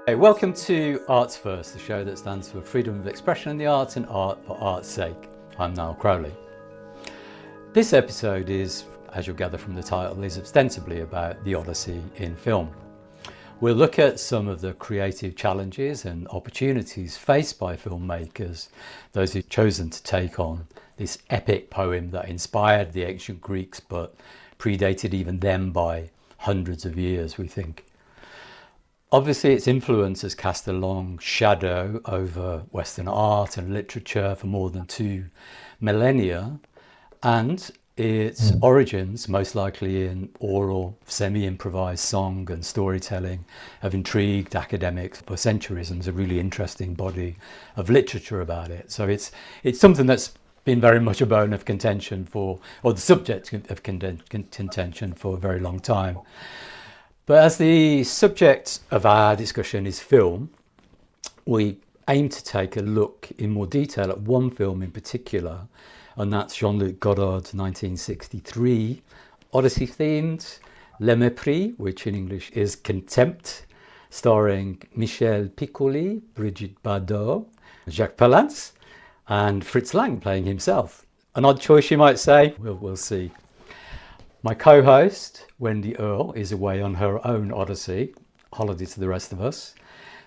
Hey, welcome to Arts First, the show that stands for freedom of expression in the arts and art for art's sake. I'm Niall Crowley. This episode is, as you'll gather from the title, is ostensibly about the Odyssey in film. We'll look at some of the creative challenges and opportunities faced by filmmakers, those who've chosen to take on this epic poem that inspired the ancient Greeks but predated even them by hundreds of years, we think. Obviously, its influence has cast a long shadow over Western art and literature for more than 2 millennia, and its origins, most likely in oral, semi-improvised song and storytelling, have intrigued academics for centuries, and there's a really interesting body of literature about it. So it's something that's been very much a bone of contention for, or the subject of contention for a very long time. But as the subject of our discussion is film, we aim to take a look in more detail at one film in particular, and that's Jean-Luc Godard's 1963 Odyssey-themed Le Mépris, which in English is Contempt, starring Michel Piccoli, Brigitte Bardot, Jacques Palance and Fritz Lang playing himself. An odd choice, you might say. We'll see. My co-host, Wendy Earle, is away on her own Odyssey, holiday to the rest of us.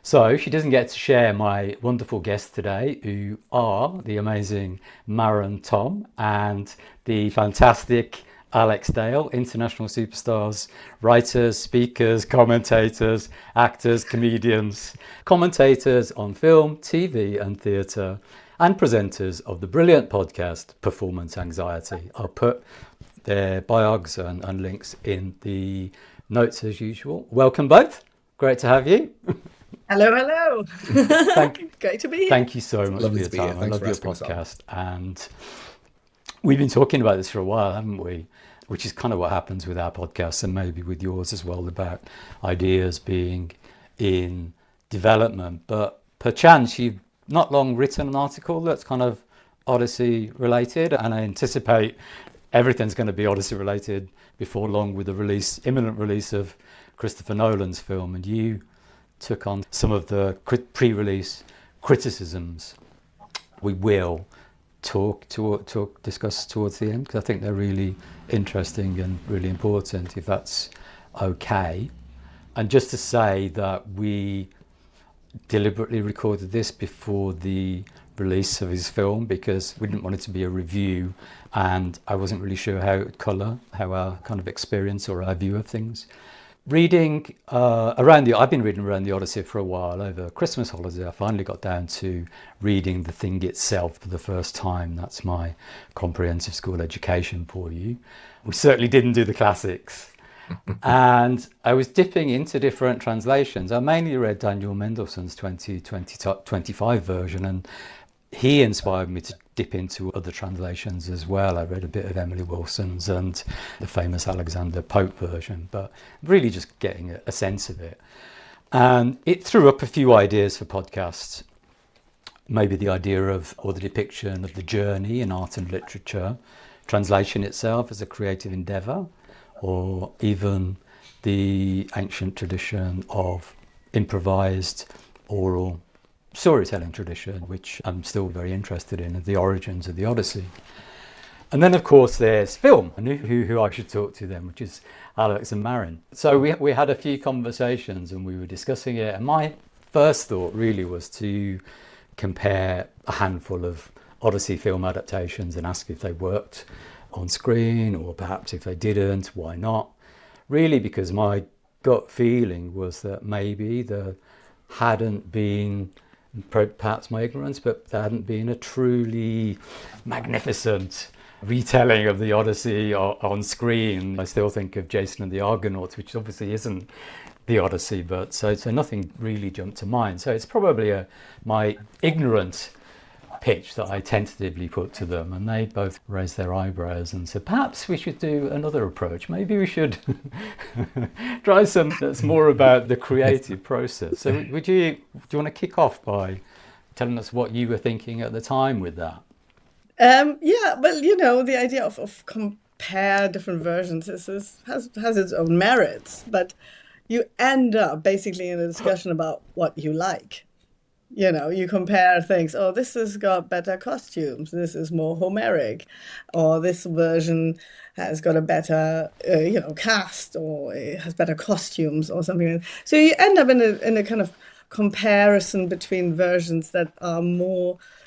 So she doesn't get to share my wonderful guests today, who are the amazing Maren, Thom, and the fantastic Alex Dale, international superstars, writers, speakers, commentators, actors, comedians, commentators on film, TV and theatre, and presenters of the brilliant podcast Performance Anxiety. I'll put their biogs and links in the notes as usual. Welcome both. Great to have you. Hello. Great to be here. Thank you so much for your time. I love your podcast. And we've been talking about this for a while, haven't we? Which is kind of what happens with our podcasts and maybe with yours as well, about ideas being in development. But perchance you've not long written an article that's kind of Odyssey related, and I anticipate everything's going to be Odyssey related before long with the imminent release of Christopher Nolan's film, and you took on some of the pre-release criticisms. We will discuss towards the end, because I think they're really interesting and really important, if that's okay. And just to say that we deliberately recorded this before the release of his film, because we didn't want it to be a review, and I wasn't really sure how it would colour our kind of experience or our view of things. I've been reading around the Odyssey for a while. Over Christmas holiday, I finally got down to reading the thing itself for the first time. That's my comprehensive school education for you. We certainly didn't do the classics. And I was dipping into different translations. I mainly read Daniel Mendelsohn's 2025 version, and he inspired me to dip into other translations as well. I read a bit of Emily Wilson's and the famous Alexander Pope version, but really just getting a sense of it. And it threw up a few ideas for podcasts. Maybe the idea of, or the depiction of, the journey in art and literature, translation itself as a creative endeavour, or even the ancient tradition of improvised oral storytelling tradition, which I'm still very interested in, the origins of the Odyssey. And then, of course, there's film, and who I should talk to then, which is Alex and Maren. So we had a few conversations and we were discussing it, and my first thought really was to compare a handful of Odyssey film adaptations and ask if they worked on screen, or perhaps if they didn't, why not? Really, because my gut feeling was that maybe there hadn't been, perhaps my ignorance, but there hadn't been a truly magnificent retelling of the Odyssey on screen. I still think of Jason and the Argonauts, which obviously isn't the Odyssey, but so nothing really jumped to mind. So it's probably my ignorant pitch that I tentatively put to them, and they both raised their eyebrows and said, perhaps we should do another approach. Maybe we should try something that's more about the creative process. So do you want to kick off by telling us what you were thinking at the time with that? Yeah, well, the idea of compare different versions has its own merits, but you end up basically in a discussion about what you like. You compare things. Oh, this has got better costumes. This is more Homeric, or this version has got a better, cast, or it has better costumes, or something. So you end up in a kind of comparison between versions that are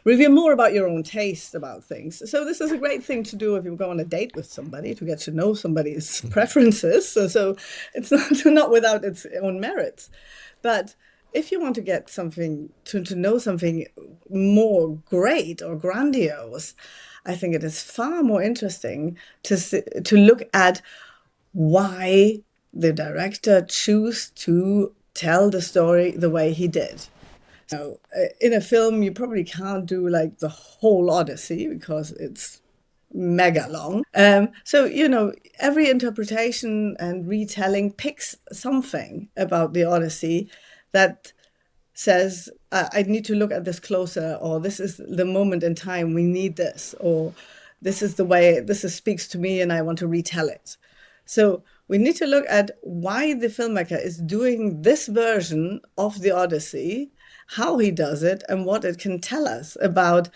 reveal more about your own taste about things. So this is a great thing to do if you go on a date with somebody, to get to know somebody's preferences. So it's not without its own merits, but if you want to get something, to know something more great or grandiose, I think it is far more interesting to look at why the director chose to tell the story the way he did. So in a film, you probably can't do like the whole Odyssey because it's mega long. So, every interpretation and retelling picks something about the Odyssey that says, I need to look at this closer, or this is the moment in time we need this, or this is the way this speaks to me and I want to retell it. So we need to look at why the filmmaker is doing this version of the Odyssey, how he does it, and what it can tell us about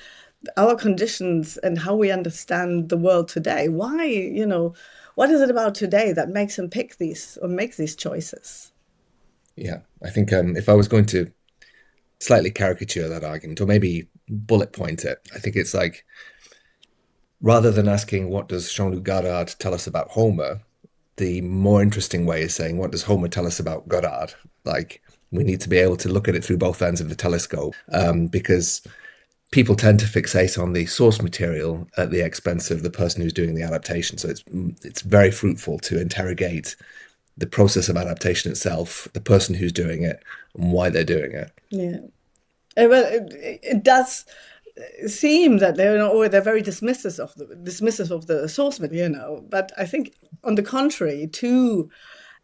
our conditions and how we understand the world today. Why, what is it about today that makes him pick these or make these choices? Yeah, I think if I was going to slightly caricature that argument, or maybe bullet point it, I think it's like, rather than asking what does Jean-Luc Godard tell us about Homer, the more interesting way is saying, what does Homer tell us about Godard? Like, we need to be able to look at it through both ends of the telescope, because people tend to fixate on the source material at the expense of the person who's doing the adaptation. So it's very fruitful to interrogate the process of adaptation itself, the person who's doing it, and why they're doing it. Yeah. Well, it does seem that they're very dismissive of the source material, but I think on the contrary, to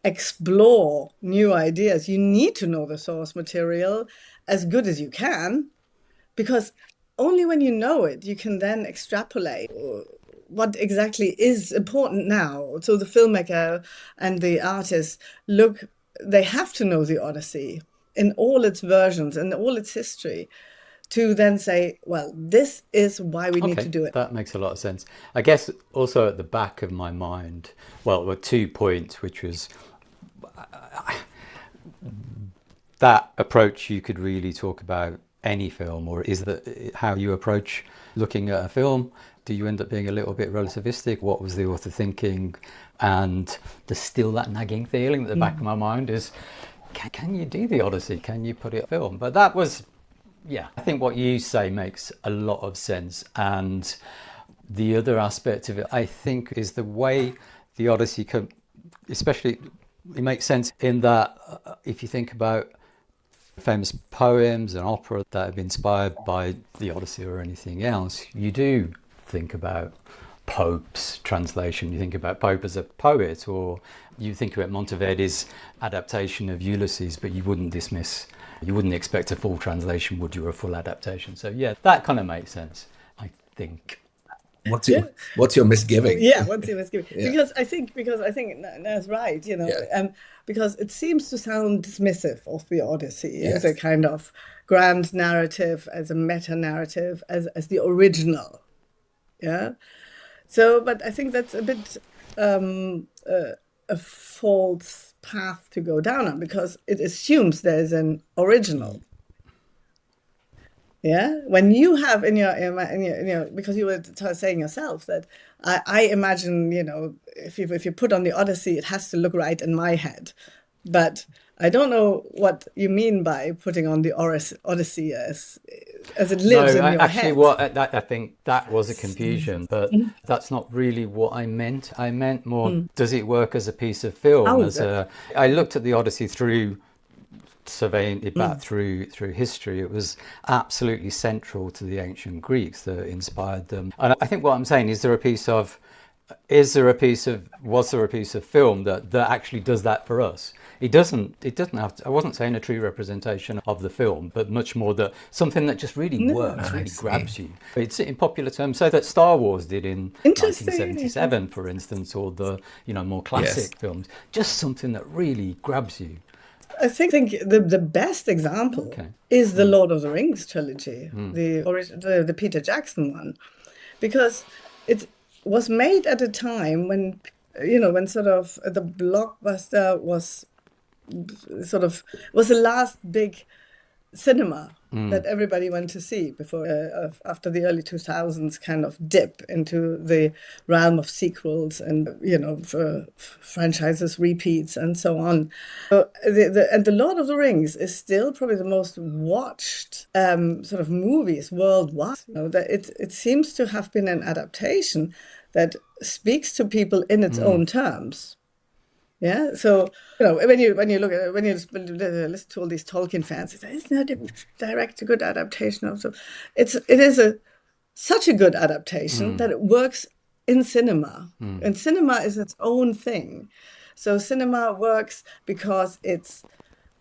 explore new ideas, you need to know the source material as good as you can, because only when you know it, you can then extrapolate what exactly is important now. So the filmmaker and the artist, they have to know the Odyssey in all its versions and all its history to then say, well, this is why we need to do it. That makes a lot of sense. I guess also at the back of my mind, were 2 points, which was that approach you could really talk about any film, or is that how you approach looking at a film? Do you end up being a little bit relativistic? What was the author thinking? And there's still that nagging feeling at the back of my mind is, can you do the Odyssey? Can you put it in film? But that was, I think what you say makes a lot of sense. And the other aspect of it, I think, is the way the Odyssey especially, it makes sense in that if you think about famous poems and opera that have been inspired by the Odyssey or anything else, you do think about Pope's translation, you think about Pope as a poet, or you think about Monteverdi's adaptation of Ulysses, but you wouldn't expect a full translation, would you, or a full adaptation? So that kind of makes sense, I think. What's your misgiving? Yeah, what's your misgiving? Because I think that's right, because it seems to sound dismissive of the Odyssey as a kind of grand narrative, as a meta narrative, as the original. Yeah. So, but I think that's a bit a false path to go down on, because it assumes there's an original. Yeah, when you have in your because you were saying yourself that I imagine, if you put on the Odyssey, it has to look right in my head, but I don't know what you mean by putting on the Odyssey as it lives in your head. I think that was a confusion, but that's not really what I meant. I meant more, does it work as a piece of film? I looked at the Odyssey through surveying it back through history. It was absolutely central to the ancient Greeks that inspired them. And I think what I'm saying is, was there a piece of film that actually does that for us? It doesn't have to, I wasn't saying a true representation of the film, but much more that something that just really works, really grabs you. It's in popular terms, so that Star Wars did in Interesting. 1977, for instance, or the more classic films. Just something that really grabs you. I think the best example is the Lord of the Rings trilogy, the Peter Jackson one, because it was made at a time when sort of the blockbuster was the last big cinema that everybody went to see before after the early 2000s kind of dip into the realm of sequels and franchises repeats and so on. So and the Lord of the Rings is still probably the most watched sort of movies worldwide. That it seems to have been an adaptation that speaks to people in its own terms. Yeah, so when you listen to all these Tolkien fans, it's isn't that a good adaptation of so? It is such a good adaptation that it works in cinema, and cinema is its own thing. So cinema works because it's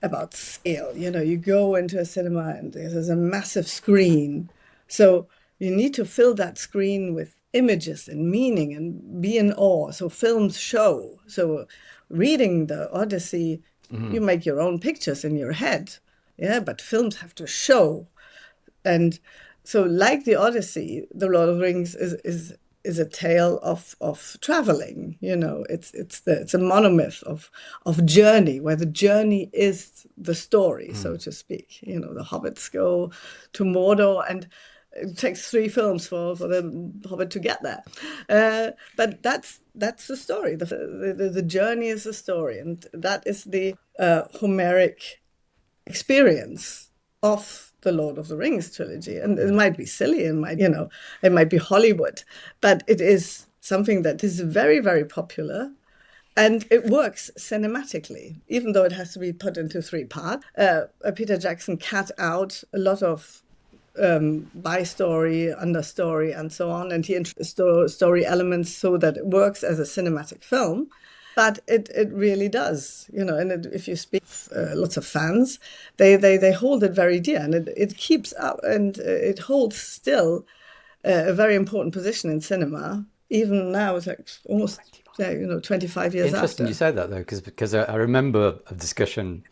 about scale. You go into a cinema and there's a massive screen, so you need to fill that screen with images and meaning and be in awe. So films show. So reading the Odyssey, you make your own pictures in your head, but films have to show. And so like the Odyssey, the Lord of the Rings is a tale of traveling. It's a monomyth of journey, where the journey is the story, so to speak. The hobbits go to Mordor, and it takes 3 films for the Hobbit to get there. But that's the story. The journey is the story. And that is the Homeric experience of the Lord of the Rings trilogy. And it might be silly, and it might be Hollywood, but it is something that is very, very popular. And it works cinematically, even though it has to be put into 3 parts. Peter Jackson cut out a lot of by story, understory, and so on, and he introduced story elements so that it works as a cinematic film. But it really does, and if you speak lots of fans, they hold it very dear, and it keeps up, and it holds still a very important position in cinema, even now. It's like almost 25 years Interesting after. you say that, though, because I remember a discussion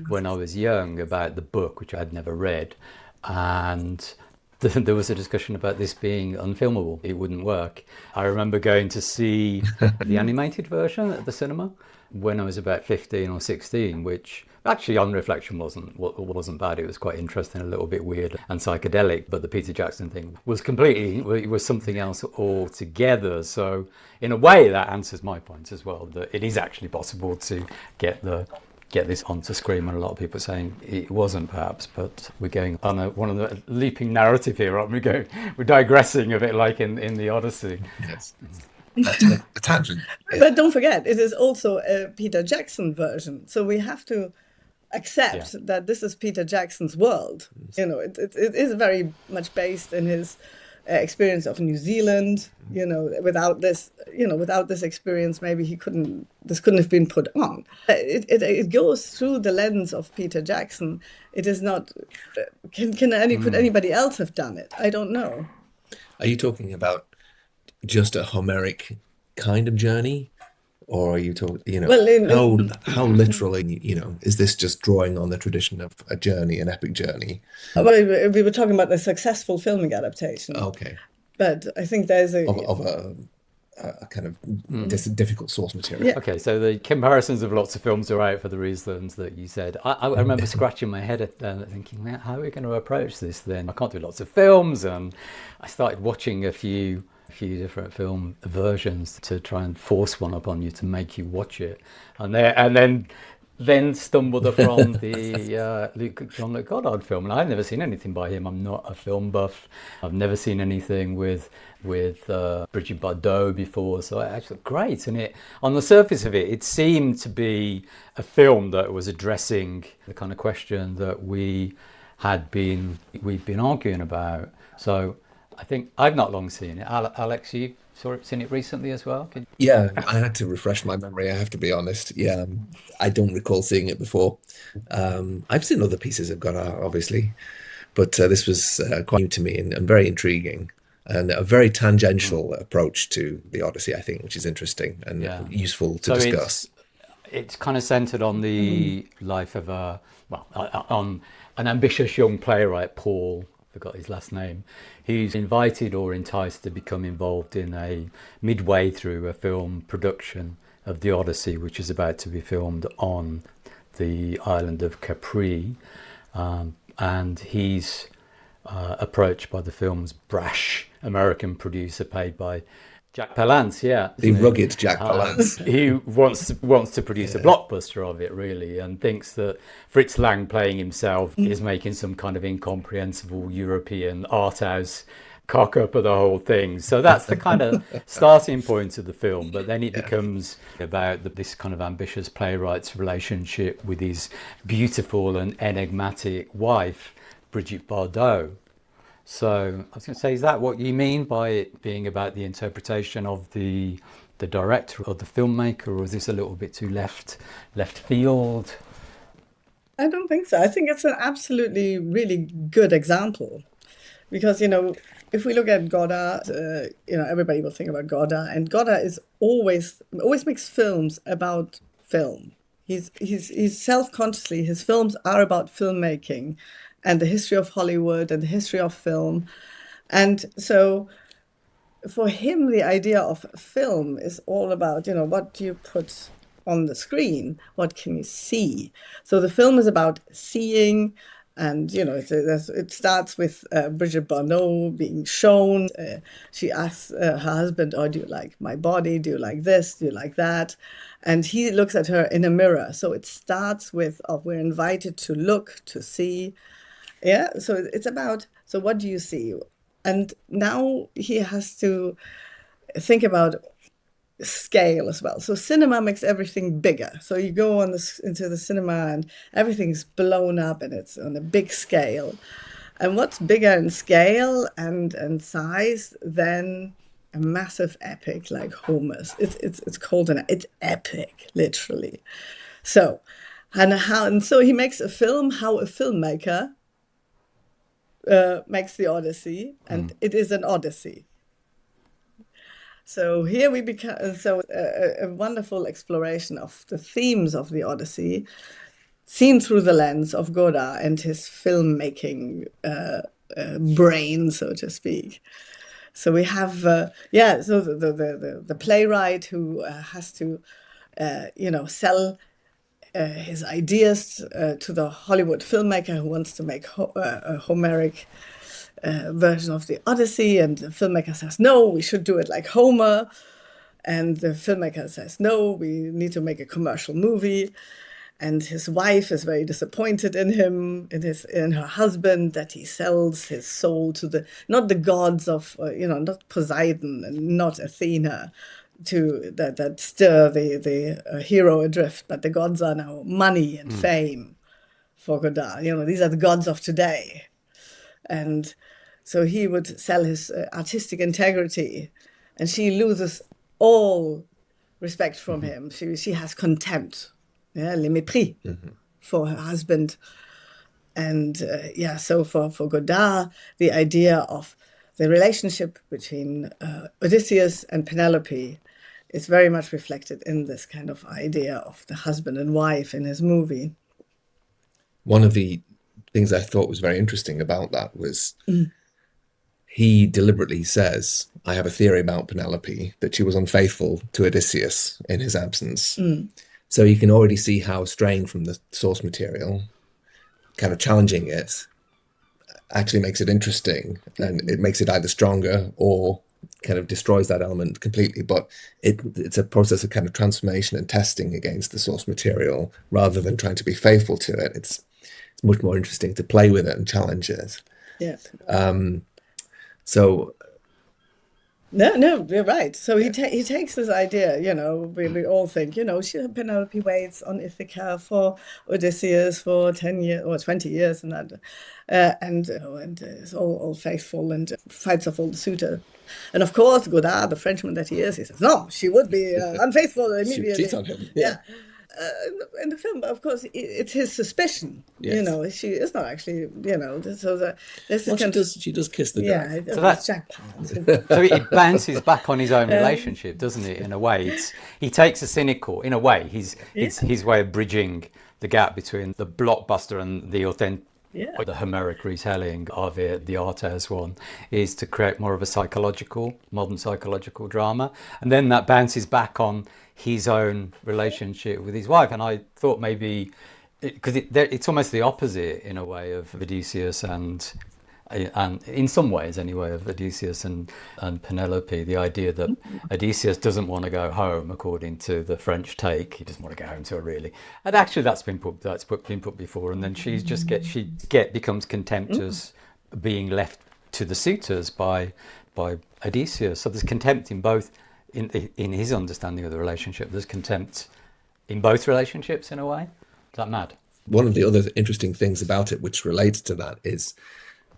when I was young about the book, which I'd never read. And there was a discussion about this being unfilmable. It wouldn't work. I remember going to see the animated version at the cinema when I was about 15 or 16, which actually on reflection wasn't bad. It was quite interesting, a little bit weird and psychedelic, but the Peter Jackson thing was something else altogether. So in a way that answers my point as well, that it is actually possible to get this onto screen, and a lot of people are saying it wasn't, perhaps, but we're going on one of the leaping narrative here, aren't we? We're digressing a bit like in the Odyssey. Yes. A tangent. But don't forget, it is also a Peter Jackson version. So we have to accept that this is Peter Jackson's world. It is very much based in his experience of New Zealand. Without this experience, maybe this couldn't have been put on. It goes through the lens of Peter Jackson. It is not. Could anybody else have done it? I don't know. Are you talking about just a Homeric kind of journey, or are you talking? How literally? Is this just drawing on the tradition of a journey, an epic journey? Well, we were talking about the successful filming adaptation. Okay. But I think there's a kind of difficult source material. Yeah. Okay, so the comparisons of lots of films are out for the reasons that you said. I remember scratching my head at thinking, man, how are we going to approach this then? I can't do lots of films, and I started watching a few different film versions to try and force one upon you to make you watch it, and then stumbled upon the Jean-Luc Godard film, and I've never seen anything by him. I'm not a film buff. I've never seen anything with Brigitte Bardot before, so actually great. And on the surface of it seemed to be a film that was addressing the kind of question that we've been arguing about. So I think I've not long seen it. Alex, you've seen it recently as well? Yeah, I had to refresh my memory, I have to be honest. Yeah, I don't recall seeing it before. I've seen other pieces of Godard, obviously, but this was quite new to me and very intriguing, and a very tangential approach to the Odyssey, I think, which is interesting and Yeah. useful to So discuss. it's kind of centered on the life of on an ambitious young playwright, Paul, I forgot his last name. He's invited or enticed to become involved in midway through a film production of the Odyssey, which is about to be filmed on the island of Capri. And he's approached by the film's brash American producer, played by Jack Palance, yeah. The rugged Jack Palance. He wants to produce a blockbuster of it, really, and thinks that Fritz Lang playing himself is making some kind of incomprehensible European art house cock up of the whole thing. So that's the kind of starting point of the film. But then it becomes about this kind of ambitious playwright's relationship with his beautiful and enigmatic wife, Brigitte Bardot. So I was going to say, is that what you mean by it being about the interpretation of the director or the filmmaker, or is this a little bit too left field? I don't think so. I think it's an absolutely really good example because, if we look at Godard, everybody will think about Godard, and Godard is always makes films about film. He's self-consciously, his films are about filmmaking and the history of Hollywood and the history of film. And so for him, the idea of film is all about, what do you put on the screen? What can you see? So the film is about seeing, and, it starts with Brigitte Bardot being shown. She asks her husband, oh, do you like my body? Do you like this? Do you like that? And he looks at her in a mirror. So it starts with, we're invited to look, to see. Yeah, so it's about, so what do you see? And now he has to think about scale as well. So cinema makes everything bigger. So you go into the cinema and everything's blown up and it's on a big scale. And what's bigger in scale and size than a massive epic like Homer's? It's called it's epic, literally. So and so he makes a film how a filmmaker makes the Odyssey, and it is an Odyssey. So here we become a wonderful exploration of the themes of the Odyssey, seen through the lens of Godard and his filmmaking brain, so to speak. So we have so the playwright who has to sell his ideas to the Hollywood filmmaker who wants to make a Homeric version of the Odyssey, and the filmmaker says, no, we should do it like Homer, and the filmmaker says, no, we need to make a commercial movie. And his wife is very disappointed in him, in her husband, that he sells his soul to not the gods of not Poseidon and not Athena, that stir the hero adrift, but the gods are now money and fame for Godard. These are the gods of today. And so he would sell his artistic integrity, and she loses all respect from him. She has contempt, Le Mépris, for her husband. And so for Godard, the idea of the relationship between Odysseus and Penelope is very much reflected in this kind of idea of the husband and wife in his movie. One of the things I thought was very interesting about that was he deliberately says, I have a theory about Penelope, that she was unfaithful to Odysseus in his absence. So you can already see how straying from the source material, kind of challenging it, actually makes it interesting, and it makes it either stronger or kind of destroys that element completely. But it's a process of kind of transformation and testing against the source material rather than trying to be faithful to it. It's much more interesting to play with it and challenge it. Yeah. So No, you're right. So he takes this idea, we all think, Penelope waits on Ithaca for Odysseus for 10 years or 20 years and that, and is all faithful and fights off all the suitors. And of course, Godard, the Frenchman that he is, he says, no, she would be unfaithful immediately. She cheats on him. Yeah. In the film, of course, it's his suspicion. Yes. You know, she is not actually, you know, so she does kiss the dog. Yeah, So that's jackpot. So it bounces back on his own relationship, doesn't it? In a way, he takes a cynical. In a way, his way of bridging the gap between the blockbuster and the authentic. Yeah. The Homeric retelling of it, the Artes one, is to create more of a modern psychological drama. And then that bounces back on his own relationship with his wife. And I thought maybe, because it's almost the opposite in a way of Odysseus and in some ways anyway, of Odysseus and Penelope, the idea that Odysseus doesn't want to go home according to the French take. He doesn't want to go home to her, really. And actually that's been put before, and then she becomes contemptuous, being left to the suitors by Odysseus. So there's contempt in both, in his understanding of the relationship. There's contempt in both relationships in a way. Is that mad? One of the other interesting things about it, which relates to that, is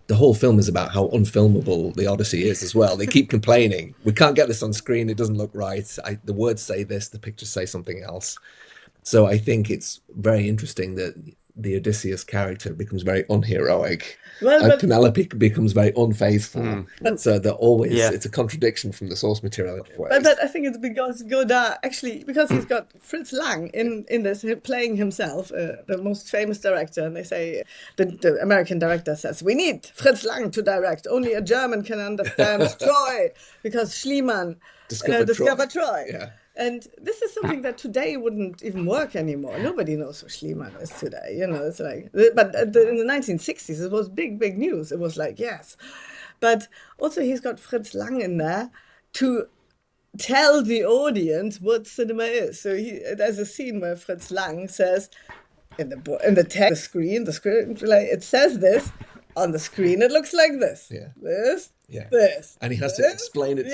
the whole film is about how unfilmable the Odyssey is as well. They keep complaining, we can't get this on screen, it doesn't look right, the words say this, the pictures say something else. So I think it's very interesting that the Odysseus character becomes very unheroic, and Penelope becomes very unfaithful. So they're always, it's a contradiction from the source material. But I think it's because Godard, actually, because he's got Fritz Lang in this, playing himself, the most famous director, and they say, the American director says, we need Fritz Lang to direct, only a German can understand Troy, because Schliemann discovered Troy. Yeah. And this is something that today wouldn't even work anymore. Nobody knows who Schliemann is today. You know, it's like, but in the 1960s, it was big news. It was like, yes. But also he's got Fritz Lang in there to tell the audience what cinema is. So there's a scene where Fritz Lang says, in the text, the screen, like, it says this, on the screen it looks like this. Yeah. This. Yeah. This. And he has to explain it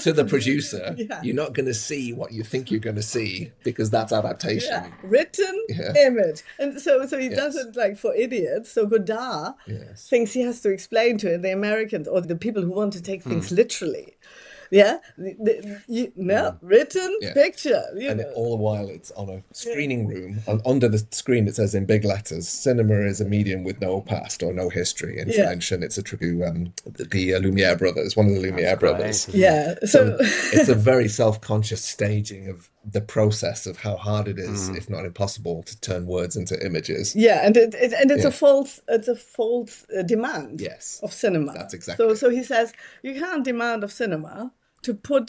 to the producer. Yeah. You're not going to see what you think you're going to see, because that's adaptation. Yeah. Written image. And so he does it like for idiots. So Godard thinks he has to explain to the Americans or the people who want to take things literally. Yeah, written picture. And all the while it's on a screening room, and under the screen it says in big letters, cinema is a medium with no past or no history in French, and it's a tribute the Lumiere brothers, one of the Lumiere brothers. Yeah, so it's a very self-conscious staging of the process of how hard it is, if not impossible, to turn words into images. Yeah, and it's a false demand of cinema. That's exactly. So he says you can't demand of cinema to do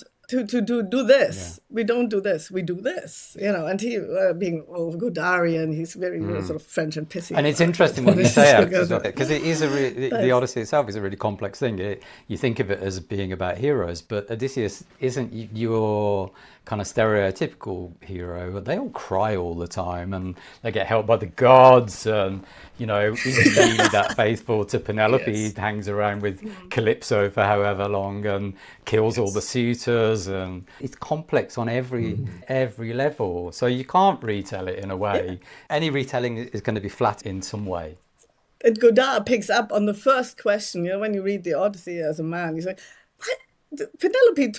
this. We don't do this. We do this. You know, and he being Godarian, he's very sort of French and pissy. And it's interesting what you say, because it is the Odyssey itself is a really complex thing. You think of it as being about heroes, but Odysseus isn't your kind of stereotypical hero. They all cry all the time, and they get helped by the gods, and you know, isn't really that faithful to Penelope. He hangs around with Calypso for however long and kills all the suitors, and it's complex on every level. So you can't retell it in a way. Any retelling is going to be flat in some way. And Godard picks up on the first question. You know, when you read the Odyssey as a man, he's like, what? Penelope,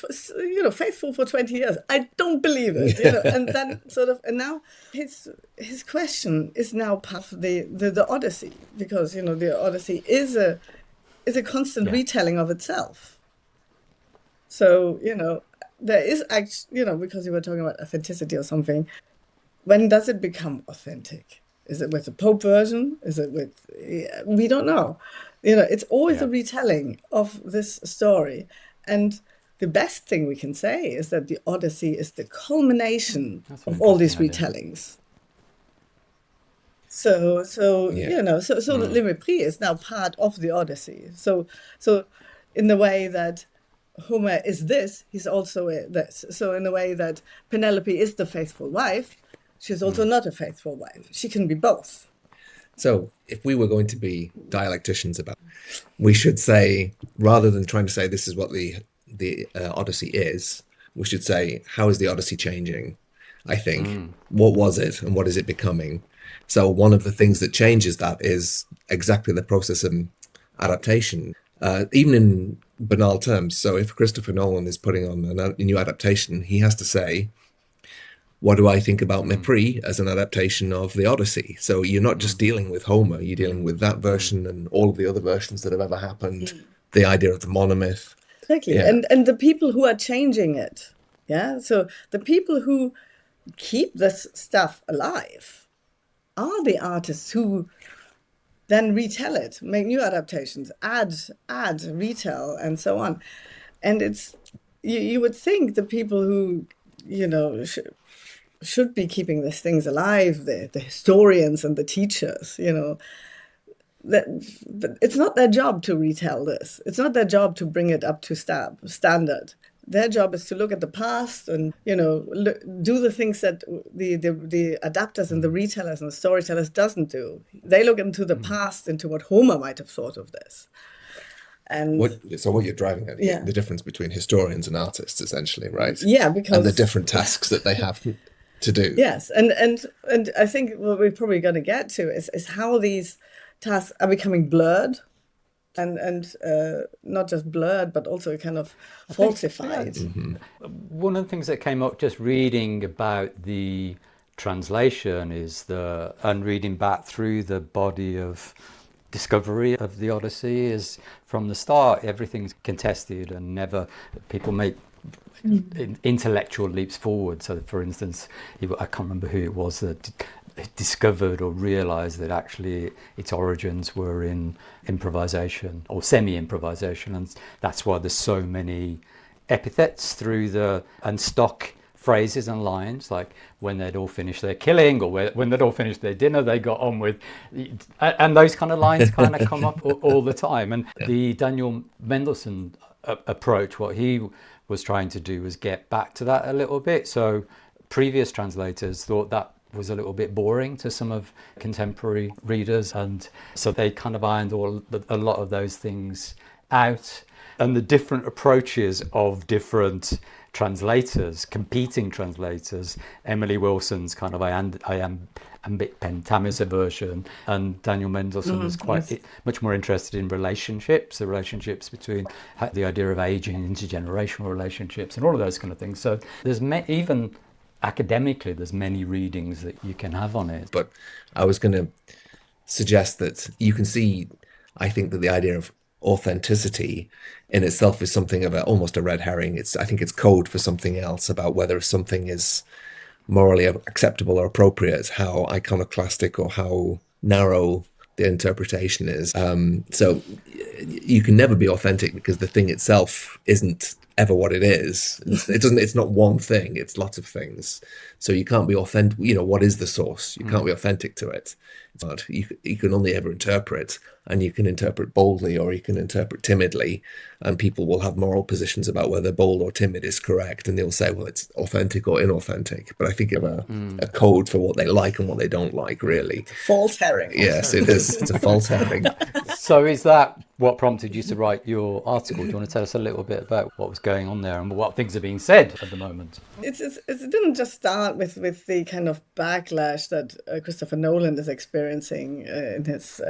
faithful for 20 years. I don't believe it. You know, and then and now his question is now part of the Odyssey, because the Odyssey is a constant retelling of itself. So there is actually because you were talking about authenticity or something. When does it become authentic? Is it with the Pope version? Is it with we don't know. It's always a retelling of this story. And the best thing we can say is that the Odyssey is the culmination of all these retellings. So Le Mépris is now part of the Odyssey. So in the way that Homer is this, he's also this. So in the way that Penelope is the faithful wife, she's also not a faithful wife. She can be both. So if we were going to be dialecticians about it, we should say, rather than trying to say this is what the Odyssey is, we should say, how is the Odyssey changing, I think? What was it and what is it becoming? So one of the things that changes that is exactly the process of adaptation. Even in banal terms. So if Christopher Nolan is putting on a new adaptation, he has to say, what do I think about Mépris as an adaptation of the Odyssey? So you're not just dealing with Homer, you're dealing with that version and all of the other versions that have ever happened, the idea of the monomyth. Exactly. Yeah. And the people who are changing it. Yeah. So the people who keep this stuff alive are the artists who then retell it, make new adaptations, add, retell, and so on. And it's you would think the people who, should be keeping these things alive, the historians and the teachers, but it's not their job to retell this. It's not their job to bring it up to standard. Their job is to look at the past and, do the things that the adapters and the retellers and the storytellers doesn't do. They look into the past, into what Homer might have thought of this. And what you're driving at, the difference between historians and artists, essentially, right? Yeah, because and the different tasks that they have to do. Yes, and I think what we're probably going to get to is how these tasks are becoming blurred. And not just blurred, but also kind of falsified. One of the things that came up just reading about the translation and reading back through the body of discovery of the Odyssey is from the start, everything's contested and never people make intellectual leaps forward. So, for instance, I can't remember who it was that discovered or realized that actually its origins were in improvisation or semi-improvisation, and that's why there's so many epithets and stock phrases and lines, like when they'd all finished their killing or when they'd all finished their dinner, they got on with, and those kind of lines kind of come up all the time. And the Daniel Mendelsohn approach, what he was trying to do was get back to that a little bit. So previous translators thought that was a little bit boring to some of contemporary readers, and so they kind of ironed a lot of those things out. And the different approaches of different translators, competing translators, Emily Wilson's kind of iambic pentameter version, and Daniel Mendelsohn was quite much more interested in relationships, the relationships between the idea of aging, intergenerational relationships, and all of those kind of things. So there's even academically, there's many readings that you can have on it. But I was going to suggest that you can see, I think that the idea of authenticity in itself is something of almost a red herring. I think it's code for something else about whether something is morally acceptable or appropriate, how iconoclastic or how narrow the interpretation is. So you can never be authentic because the thing itself isn't ever what it is. It's not one thing, it's lots of things. So you can't be authentic. What is the source? You can't be authentic to it. But you can only ever interpret, and you can interpret boldly or you can interpret timidly, and people will have moral positions about whether bold or timid is correct, and they'll say, well, it's authentic or inauthentic. But I think you have a code for what they like and what they don't like, really. False herring. Yes, it is. It's a false herring. So is that what prompted you to write your article? Do you want to tell us a little bit about what was going on there and what things are being said at the moment? It didn't just start with the kind of backlash that Christopher Nolan is experiencing in his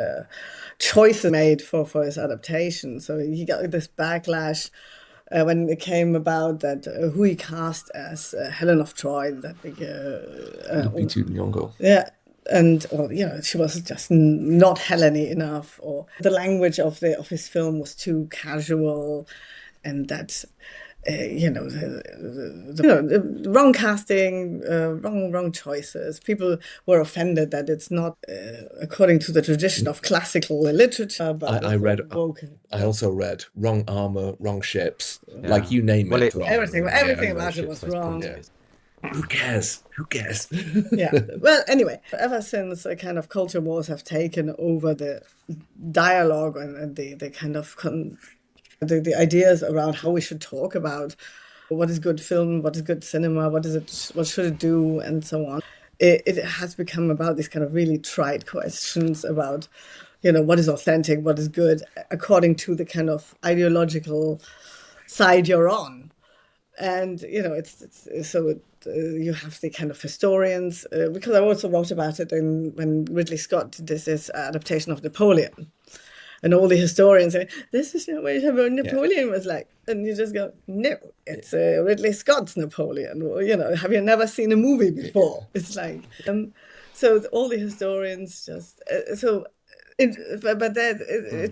choices made for his adaptation. So he got this backlash when it came about that who he cast as Helen of Troy, that big Lupita Nyong'o. Yeah. And she was just not Helen-y enough, or the language of his film was too casual, and that the wrong casting, wrong choices. People were offended that it's not according to the tradition of classical literature. But I also read wrong armor, wrong ships, like you name it. Everything about it was wrong. Yeah. Who cares? Yeah. Well, anyway, ever since kind of culture wars have taken over the dialogue and the kind of the ideas around how we should talk about what is good film, what is good cinema, what should it do, and so on. It has become about these kind of really trite questions about, what is authentic, what is good, according to the kind of ideological side you're on. And, you have the kind of historians, because I also wrote about it when Ridley Scott did this adaptation of Napoleon. And all the historians say, this is what Napoleon was like. And you just go, no, it's Ridley Scott's Napoleon. Or, have you never seen a movie before? It's like, so all the historians just, it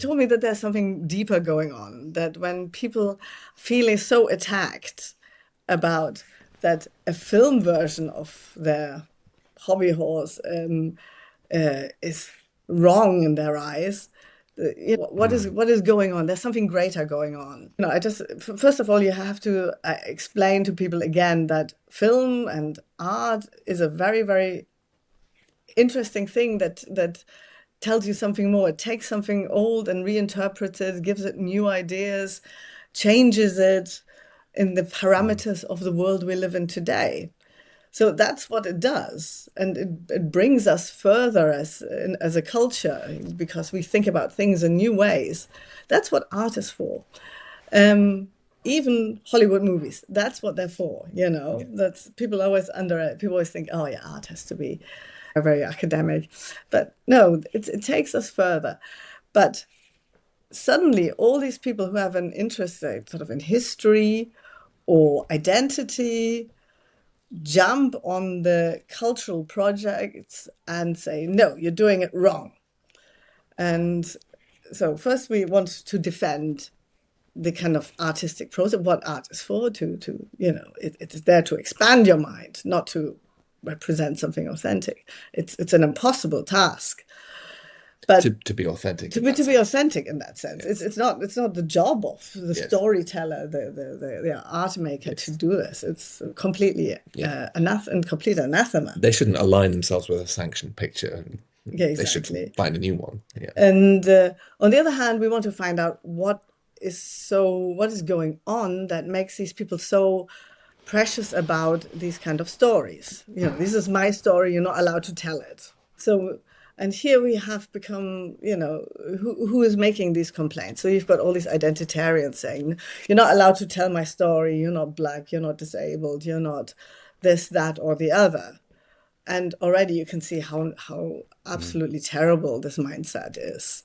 told me that there's something deeper going on, that when people feeling so attacked about that a film version of their hobby horse is wrong in their eyes, what is going on? There's something greater going on. First of all, you have to explain to people again that film and art is a very, very interesting thing that tells you something more. It takes something old and reinterprets it, gives it new ideas, changes it in the parameters of the world we live in today. So that's what it does, and it brings us further as a culture, because we think about things in new ways. That's what art is for. Even Hollywood movies, that's what they're for. That's people always think, oh yeah, art has to be very academic, but no, it takes us further. But suddenly, all these people who have an interest, sort of in history or identity, jump on the cultural projects and say, no, you're doing it wrong. And so first we want to defend the kind of artistic process, what art is for, it is there to expand your mind, not to represent something authentic. It's an impossible task. But to be authentic, to be authentic in that sense, it's not the job of the storyteller, the art maker to do this. It's completely complete anathema. They shouldn't align themselves with a sanctioned picture. Exactly. They should find a new one. Yeah. And on the other hand, we want to find out what is going on that makes these people so precious about these kind of stories. This is my story. You're not allowed to tell it. So. And here we have become, who is making these complaints? So you've got all these identitarians saying, you're not allowed to tell my story, you're not black, you're not disabled, you're not this, that, or the other. And already you can see how absolutely terrible this mindset is,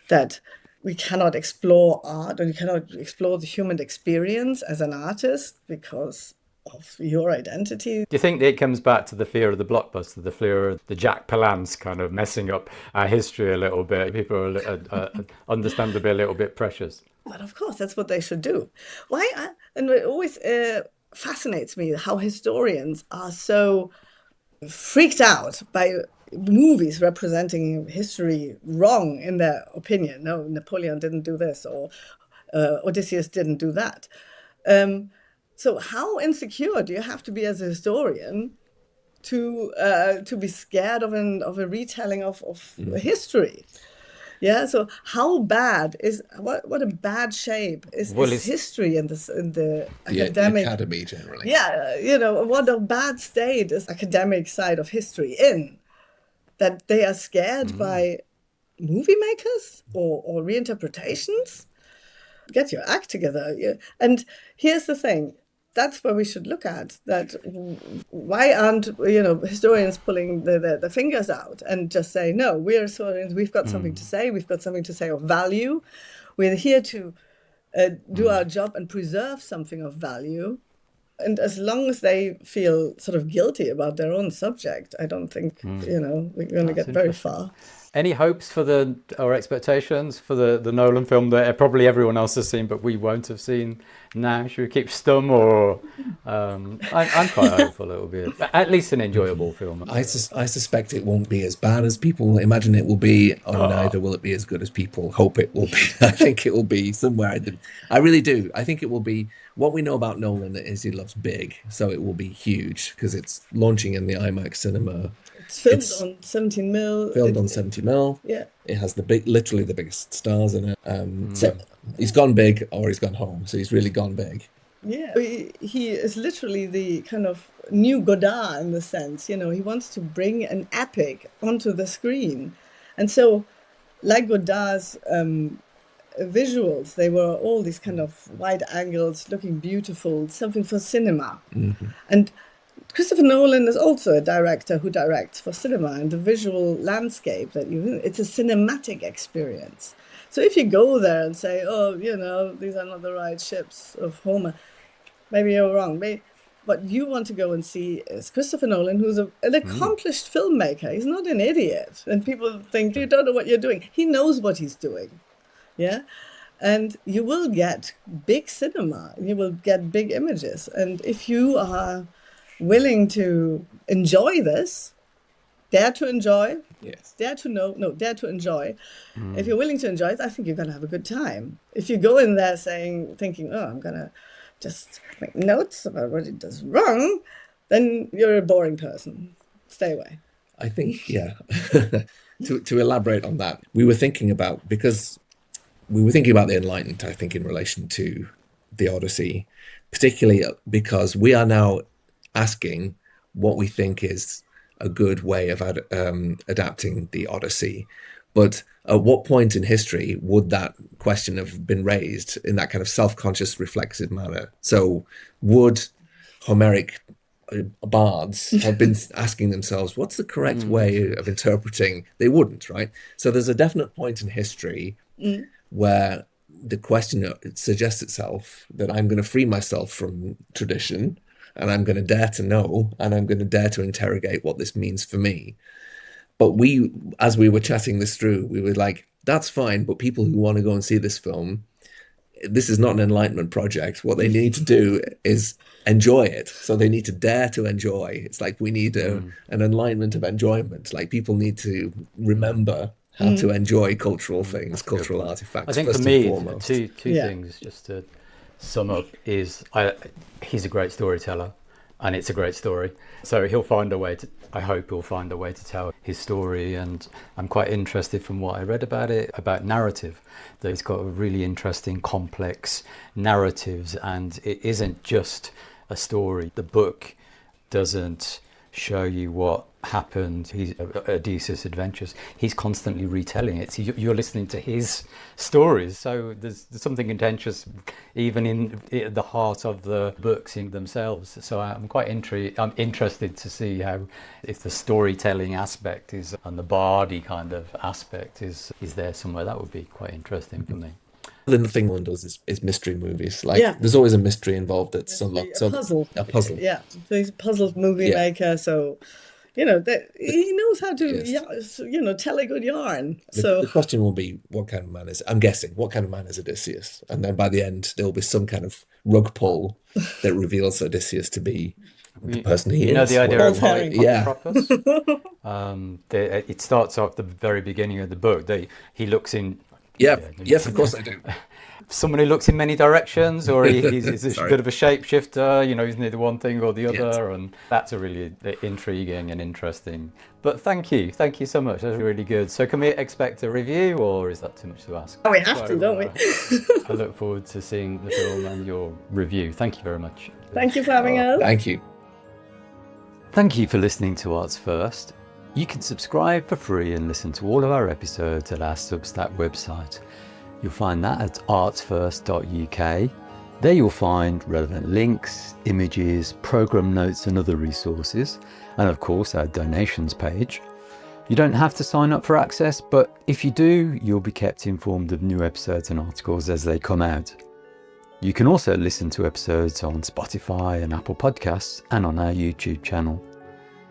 that we cannot explore art, and you cannot explore the human experience as an artist because of your identity. Do you think it comes back to the fear of the blockbuster, the fear of the Jack Palance kind of messing up our history a little bit? People are understandably a little bit precious. But of course, that's what they should do. And it always fascinates me how historians are so freaked out by movies representing history wrong in their opinion. No, Napoleon didn't do this, or Odysseus didn't do that. So how insecure do you have to be as a historian to be scared of a retelling of history? Yeah. So how bad is what a bad shape is history in the academic academy generally? Yeah. What a bad state is academic side of history in, that they are scared by movie makers or reinterpretations. Get your act together. And here's the thing. That's where we should look at that. Why aren't historians pulling the fingers out and just say, no, we're historians, we've got something to say, we've got something to say of value, we're here to do our job and preserve something of value. And as long as they feel sort of guilty about their own subject, I don't think we're going to get very far. Any hopes for or expectations for the Nolan film that probably everyone else has seen but we won't have seen now? Should we keep stum, or I'm quite hopeful it will be at least an enjoyable film. I suspect it won't be as bad as people imagine it will be, or neither will it be as good as people hope it will be. I think it will be somewhere. I really do. I think it will be. What we know about Nolan is he loves big, so it will be huge because it's launching in the IMAX cinema. It's filmed on 17 mil. Filmed on 70 mil. Yeah. It has literally the biggest stars in it. So he's gone big or he's gone home. So he's really gone big. Yeah. He is literally the kind of new Godard in the sense, he wants to bring an epic onto the screen. And so, like Godard's visuals, they were all these kind of wide angles, looking beautiful, something for cinema. Mm-hmm. And Christopher Nolan is also a director who directs for cinema, and the visual landscape it's a cinematic experience. So if you go there and say, oh, these are not the right ships of Homer, maybe you're wrong. What you want to go and see is Christopher Nolan, who's an accomplished filmmaker. He's not an idiot. And people think, you don't know what you're doing. He knows what he's doing. Yeah. And you will get big cinema. You will get big images. And if you are willing to enjoy this, dare to enjoy, dare to enjoy. If you're willing to enjoy it, I think you're going to have a good time. If you go in there thinking, oh, I'm going to just make notes about what it does wrong, then you're a boring person. Stay away. I think, to elaborate on that, we were thinking about the Enlightenment, I think, in relation to the Odyssey, particularly because we are now asking what we think is a good way of adapting the Odyssey. But at what point in history would that question have been raised in that kind of self-conscious, reflexive manner? So would Homeric bards have been asking themselves, what's the correct way of interpreting? They wouldn't, right? So there's a definite point in history where the question suggests itself that I'm going to free myself from tradition, and I'm going to dare to know, and I'm going to dare to interrogate what this means for me. But as we were chatting this through, we were like, that's fine, but people who want to go and see this film, this is not an Enlightenment project. What they need to do is enjoy it. So they need to dare to enjoy. It's like we need an enlightenment of enjoyment. Like people need to remember how to enjoy cultural things, cultural artifacts. I think for me, two things just to sum up is he's a great storyteller, and it's a great story. So he'll find a way to, I hope he'll find a way to tell his story. And I'm quite interested from what I read about it, about narrative, that it's got a really interesting, complex narratives, and it isn't just a story. The book doesn't show you what happened, Odysseus' adventures. He's constantly retelling it. So you're listening to his stories. So there's something contentious even in the heart of the books in themselves. So I'm interested to see how, if the storytelling aspect is, and the bardy kind of aspect is there somewhere. That would be quite interesting for me. The thing one does is mystery movies. There's always a mystery involved that's unlocked. A puzzle. Yeah. So he's a puzzle movie maker. So, he knows how to, tell a good yarn. The question will be, what kind of man is Odysseus? And then by the end, there'll be some kind of rug pull that reveals Odysseus to be the person he is. The idea of Polytropos? It starts off the very beginning of the book. He looks in... Yes, of course I do. Someone who looks in many directions, or he's a bit of a shapeshifter, he's neither one thing or the other, and that's a really intriguing and interesting. But thank you so much. That's really good. So can we expect a review, or is that too much to ask? Oh, we have to, don't we? I look forward to seeing the film and your review. Thank you very much. Thank you for having us. Thank you. Thank you for listening to Arts First. You can subscribe for free and listen to all of our episodes at our Substack website. You'll find that at artsfirst.uk. There you'll find relevant links, images, programme notes and other resources, and of course our donations page. You don't have to sign up for access, but if you do, you'll be kept informed of new episodes and articles as they come out. You can also listen to episodes on Spotify and Apple Podcasts and on our YouTube channel.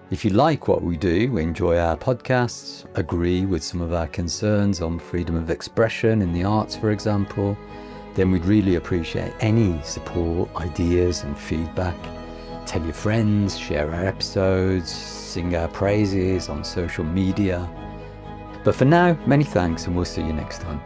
If you like what we do, enjoy our podcasts, agree with some of our concerns on freedom of expression in the arts, for example, then we'd really appreciate any support, ideas and feedback. Tell your friends, share our episodes, sing our praises on social media. But for now, many thanks, and we'll see you next time.